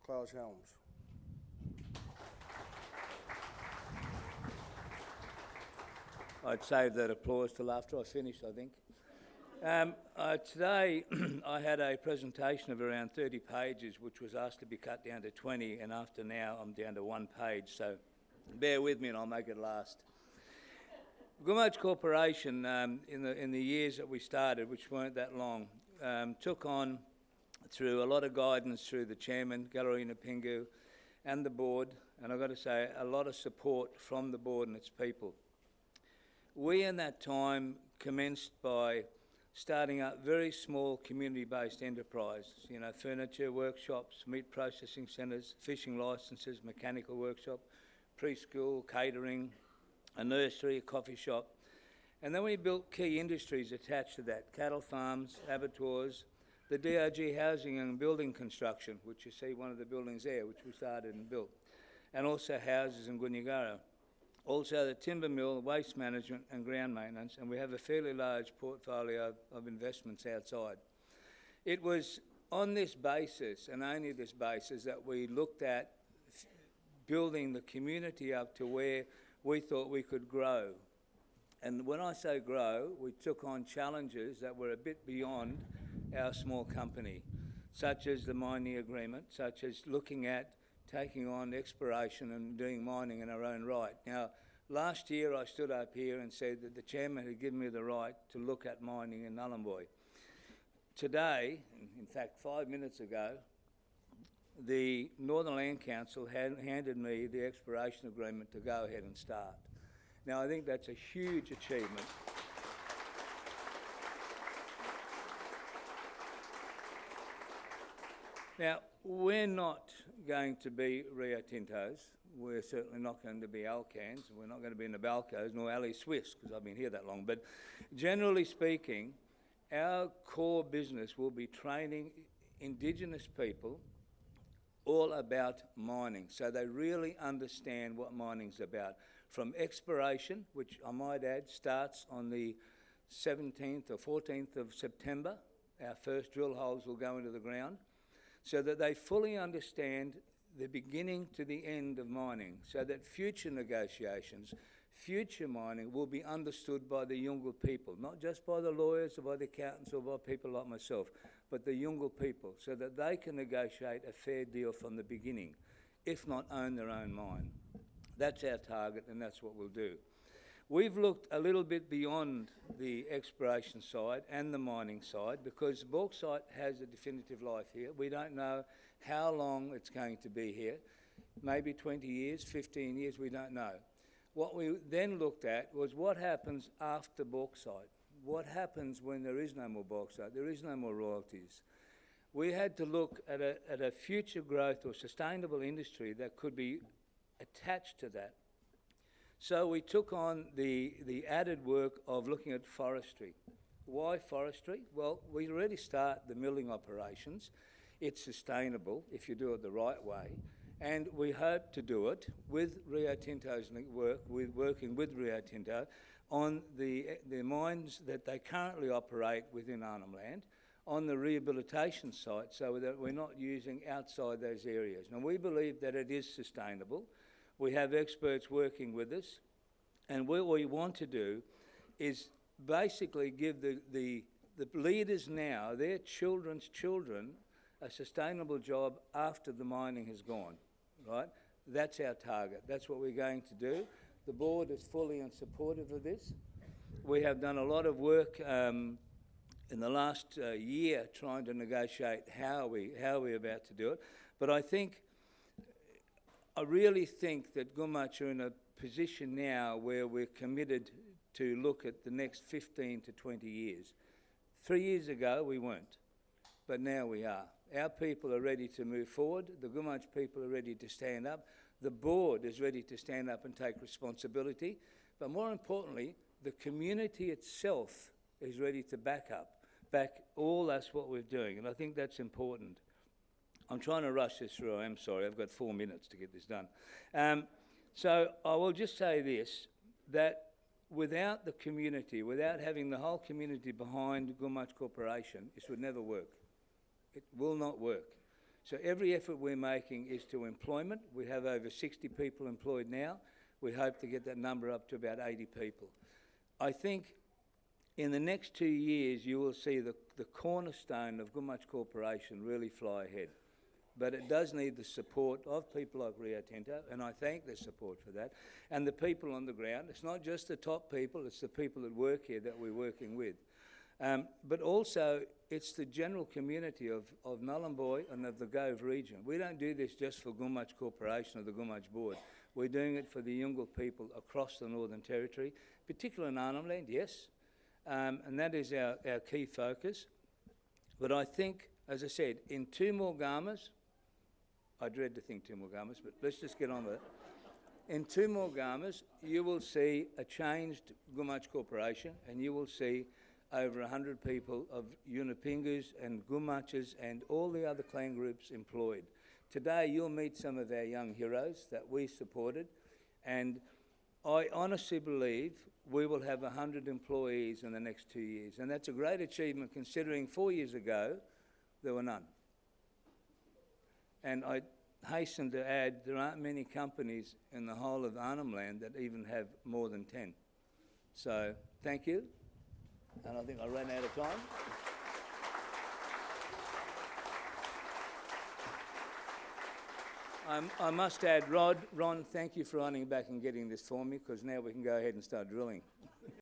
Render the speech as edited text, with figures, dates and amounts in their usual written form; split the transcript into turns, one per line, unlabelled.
Klaus Helms.
I'd save that applause till after I finished, I think. Today I had a presentation of around 30 pages, which was asked to be cut down to 20, and after now I'm down to 1 page, so bear with me and I'll make it last. Gumatj Corporation, in the years that we started, which weren't that long, took on, through a lot of guidance through the chairman, Gallerina Pingu, and the board, and I've got to say, a lot of support from the board and its people. We in that time commenced by starting up very small community-based enterprises, furniture workshops, meat processing centres, fishing licences, mechanical workshop, preschool, catering, a nursery, a coffee shop. And then we built key industries attached to that, cattle farms, abattoirs, the DRG housing and building construction, which you see one of the buildings there, which we started and built, and also houses in Gunyagara. Also the timber mill, waste management and ground maintenance, and we have a fairly large portfolio of investments outside. It was on this basis, and only this basis, that we looked at building the community up to where we thought we could grow. And when I say grow, we took on challenges that were a bit beyond our small company, such as the mining agreement, such as looking at taking on exploration and doing mining in our own right. Now, last year I stood up here and said that the chairman had given me the right to look at mining in Nhulunbuy. Today, in fact 5 minutes ago, the Northern Land Council handed me the exploration agreement to go ahead and start. Now, I think that's a huge achievement. Now, we're not going to be Rio Tintos. We're certainly not going to be Alcans. We're not going to be Nabalcos, nor Ali Swiss, because I've been here that long. But generally speaking, our core business will be training Indigenous people all about mining, so they really understand what mining's about. From exploration, which I might add starts on the 17th or 14th of September, our first drill holes will go into the ground, so that they fully understand the beginning to the end of mining, so that future negotiations, future mining will be understood by the Yolngu people, not just by the lawyers or by the accountants or by people like myself, but the Yolngu people, so that they can negotiate a fair deal from the beginning, if not own their own mine. That's our target, and that's what we'll do. We've looked a little bit beyond the exploration side and the mining side, because bauxite has a definitive life here. We don't know how long it's going to be here. Maybe 20 years, 15 years, we don't know. What we then looked at was what happens after bauxite. What happens when there is no more bauxite, there is no more royalties? We had to look at a future growth or sustainable industry that could be attached to that. So we took on the added work of looking at forestry. Why forestry? Well, we already start the milling operations. It's sustainable if you do it the right way. And we hope to do it with Rio Tinto's work, working with Rio Tinto on the mines that they currently operate within Arnhem Land, on the rehabilitation site, so that we're not using outside those areas. Now, we believe that it is sustainable. We have experts working with us, and what we want to do is basically give the leaders now, their children's children, a sustainable job after the mining has gone, right? That's our target. That's what we're going to do. The board is fully in supportive of this. We have done a lot of work in the last year trying to negotiate how we're about to do it. But I really think that Gumatj are in a position now where we're committed to look at the next 15 to 20 years. 3 years ago we weren't, but now we are. Our people are ready to move forward. The Gumatj people are ready to stand up. The board is ready to stand up and take responsibility. But more importantly, the community itself is ready to back all that's what we're doing. And I think that's important. I'm trying to rush this through. I'm sorry. I've got 4 minutes to get this done. So I will just say this, that without the community, without having the whole community behind Gumatj Corporation, this would never work. It will not work. So every effort we're making is to employment. We have over 60 people employed now. We hope to get that number up to about 80 people. I think in the next 2 years you will see the cornerstone of Gumatj Corporation really fly ahead. But it does need the support of people like Rio Tinto, and I thank their support for that, and the people on the ground. It's not just the top people, it's the people that work here that we're working with. But also, it's the general community of Nhulunbuy and of the Gove region. We don't do this just for Gumatj Corporation or the Gumatj Board. We're doing it for the Yolngu people across the Northern Territory, particularly in Arnhem Land, yes. And that is our key focus. But I think, as I said, in 2 more Garmas, I dread to think 2 more Garmas, but let's just get on with it. In 2 more Garmas, you will see a changed Gumatj Corporation, and you will see over 100 people of Yunupingus and Gumatjes and all the other clan groups employed. Today you'll meet some of our young heroes that we supported, and I honestly believe we will have 100 employees in the next 2 years, and that's a great achievement considering 4 years ago there were none. And I hasten to add there aren't many companies in the whole of Arnhem Land that even have more than 10. So thank you. And I think I ran out of time. I must add, Ron, thank you for running back and getting this for me, because now we can go ahead and start drilling.